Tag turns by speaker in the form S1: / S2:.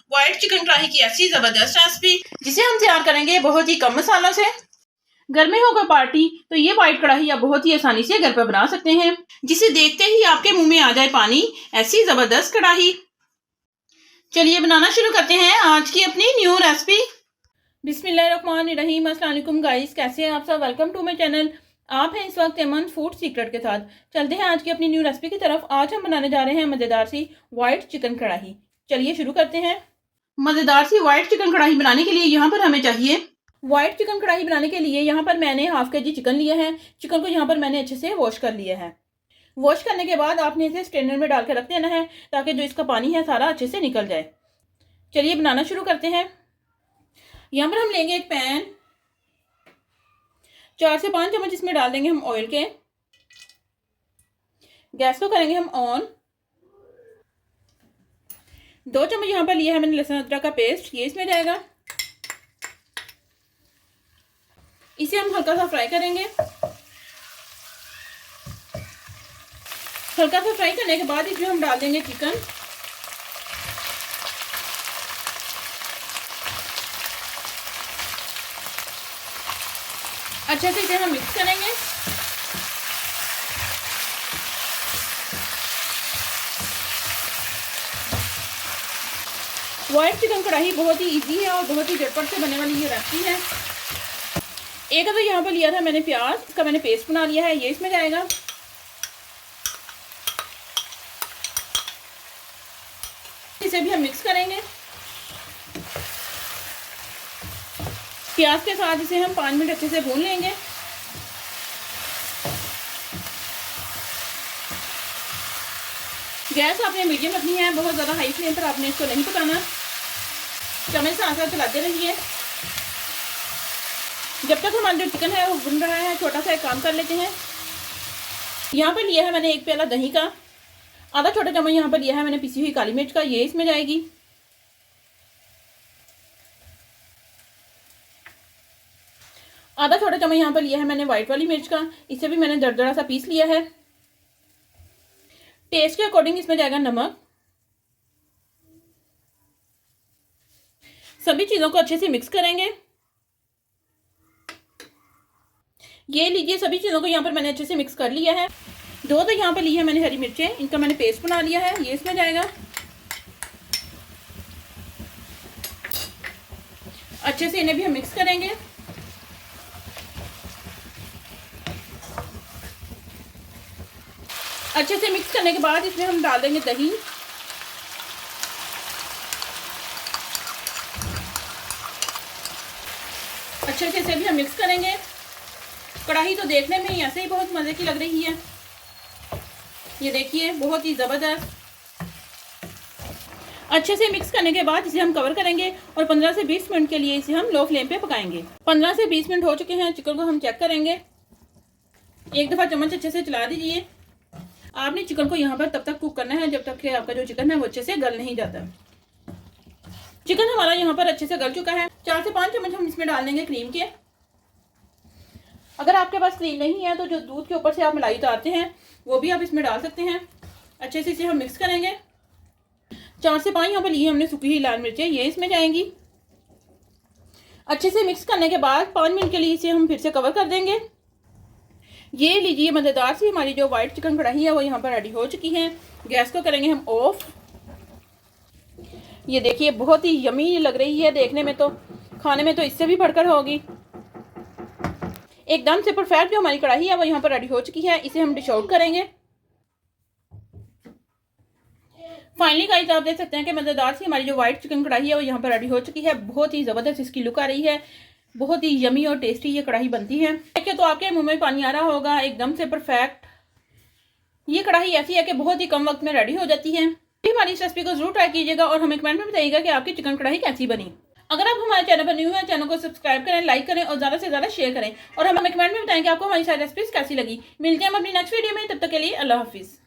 S1: White chicken कढ़ाई की ऐसी जबरदस्त रेसिपी जिसे हम तैयार करेंगे बहुत ही कम मसालों से। घर में होगा पार्टी तो ये व्हाइट कढ़ाई आप बहुत ही आसानी से घर पर बना सकते हैं, जिसे देखते ही आपके मुंह में आ जाए पानी, ऐसी जबरदस्त कढ़ाई। चलिए बनाना शुरू करते हैं आज की अपनी न्यू रेसिपी। बिस्मिल्लाहिर्रहमानिर्रहीम। अस्सलाम वालेकुम गाइस, कैसे हैं आप सब। Welcome to my channel. आप हैं इस वक्त एमन फूड सीक्रेट के साथ। चलते हैं आज की अपनी न्यू रेसिपी की तरफ। आज हम बनाने जा रहे हैं मज़ेदार सी व्हाइट चिकन कढ़ाई। चलिए शुरू करते हैं। मज़ेदार सी व्हाइट चिकन कढ़ाई बनाने के लिए यहाँ पर हमें चाहिए, व्हाइट चिकन कढ़ाई बनाने के लिए यहाँ पर मैंने हाफ के जी चिकन लिया है। चिकन को यहाँ पर मैंने अच्छे से वॉश कर लिया है। वॉश करने के बाद आपने इसे स्ट्रेनर में डाल के रख देना है ताकि जो इसका पानी है सारा अच्छे से निकल जाए। चलिए बनाना शुरू करते हैं। यहाँ पर हम लेंगे एक पैन, 4 से 5 चम्मच इसमें डाल देंगे हम ऑयल के। गैस को करेंगे हम ऑन। 2 चम्मच यहाँ पर लिया है मैंने लहसुन अदरक का पेस्ट, ये इसमें जाएगा। इसे हम हल्का सा फ्राई करेंगे। हल्का सा फ्राई करने के बाद इसमें हम डाल देंगे चिकन। अच्छे से इसे हम मिक्स करेंगे। व्हाइट चिकन कढ़ाई बहुत ही इजी है और बहुत ही झटपट से बनने वाली ये रेसिपी है। एक तो यहाँ पर लिया था मैंने प्याज, इसका मैंने पेस्ट बना लिया है, ये इसमें जाएगा। इसे भी हम मिक्स करेंगे। प्याज के साथ इसे हम 5 मिनट अच्छे से भून लेंगे। गैस आपने मीडियम रखनी है, बहुत ज़्यादा हाई फ्लेम पर आपने इसको नहीं पकाना। चम्मच से आंच चलाते रहिए जब तक हमारा जो चिकन है वो भुन रहा है। छोटा सा एक काम कर लेते हैं। यहाँ पर लिया है मैंने 1 प्याला दही का। आधा छोटा चम्मच यहाँ पर लिया है मैंने पिसी हुई काली मिर्च का, ये इसमें जाएगी। आधा छोटा चम्मच यहाँ पर लिया है मैंने व्हाइट वाली मिर्च का, इसे भी मैंने दरदरा सा पीस लिया है। टेस्ट के अकॉर्डिंग इसमें जाएगा नमक। सभी चीज़ों को अच्छे से मिक्स करेंगे। ये लीजिए, सभी चीज़ों को यहाँ पर मैंने अच्छे से मिक्स कर लिया है। 2 तो यहाँ पर ली है मैंने हरी मिर्चें, इनका मैंने पेस्ट बना लिया है, ये इसमें जाएगा। अच्छे से इन्हें भी हम मिक्स करेंगे। अच्छे से मिक्स करने के बाद इसमें हम डाल देंगे दही। अच्छे से इसे भी हम मिक्स करेंगे। कढ़ाई तो देखने में ही ऐसे ही बहुत मज़े की लग रही है, ये देखिए बहुत ही ज़बरदस्त। अच्छे से मिक्स करने के बाद इसे हम कवर करेंगे और 15 से 20 मिनट के लिए इसे हम लो फ्लेम पे पकाएंगे। 15 से 20 मिनट हो चुके हैं। चिकन को हम चेक करेंगे। एक दफ़ा चम्मच अच्छे से चला दीजिए। आपने चिकन को यहाँ पर तब तक कुक करना है जब तक कि आपका जो चिकन है वो अच्छे से गल नहीं जाता। चिकन हमारा यहाँ पर अच्छे से गल चुका है। 4 से 5 चम्मच हम इसमें डाल देंगे क्रीम के। अगर आपके पास क्रीम नहीं है तो जो दूध के ऊपर से आप मलाई उतारते हैं वो भी आप इसमें डाल सकते हैं। अच्छे से इसे हम मिक्स करेंगे। 4 से 5 यहाँ पर लिए हमने सूखी हुई लाल मिर्चें, ये इसमें जाएंगी। अच्छे से मिक्स करने के बाद 5 मिनट के लिए इसे हम फिर से कवर कर देंगे। ये लीजिए, मज़ेदार सी हमारी जो व्हाइट चिकन कढ़ाई है वो यहाँ पर रेडी हो चुकी है। गैस को करेंगे हम ऑफ। ये देखिए बहुत ही यमी लग रही है देखने में, तो खाने में तो इससे भी बढ़कर होगी। एकदम से परफेक्ट जो हमारी कढ़ाई है वो यहाँ पर रेडी हो चुकी है। इसे हम डिश आउट करेंगे। फाइनली गाइस आप देख सकते हैं कि मज़ेदार सी हमारी जो व्हाइट चिकन कढ़ाई है वो यहाँ पर रेडी हो चुकी है। बहुत ही ज़बरदस्त इसकी लुक आ रही है। बहुत ही यमी और टेस्टी ये कढ़ाई बनती है। देखिए तो आपके मुंह में पानी आ रहा होगा, एकदम से परफेक्ट। ये कढ़ाई ऐसी है कि बहुत ही कम वक्त में रेडी हो जाती है। हमारी इस रेसिपी को जरूर ट्राई कीजिएगा और हमें कमेंट में बताइएगा कि आपकी चिकन कढ़ाई कैसी बनी। अगर आप हमारे चैनल पर न्यू हैं, चैनल को सब्सक्राइब करें, लाइक करें और ज़्यादा से ज़्यादा शेयर करें और हमें कमेंट में बताएं कि आपको हमारी सारी रेसिपीज कैसी लगी। मिलते हैं हम अपनी नेक्स्ट वीडियो में, तब तक के लिए अल्लाह हाफिज़।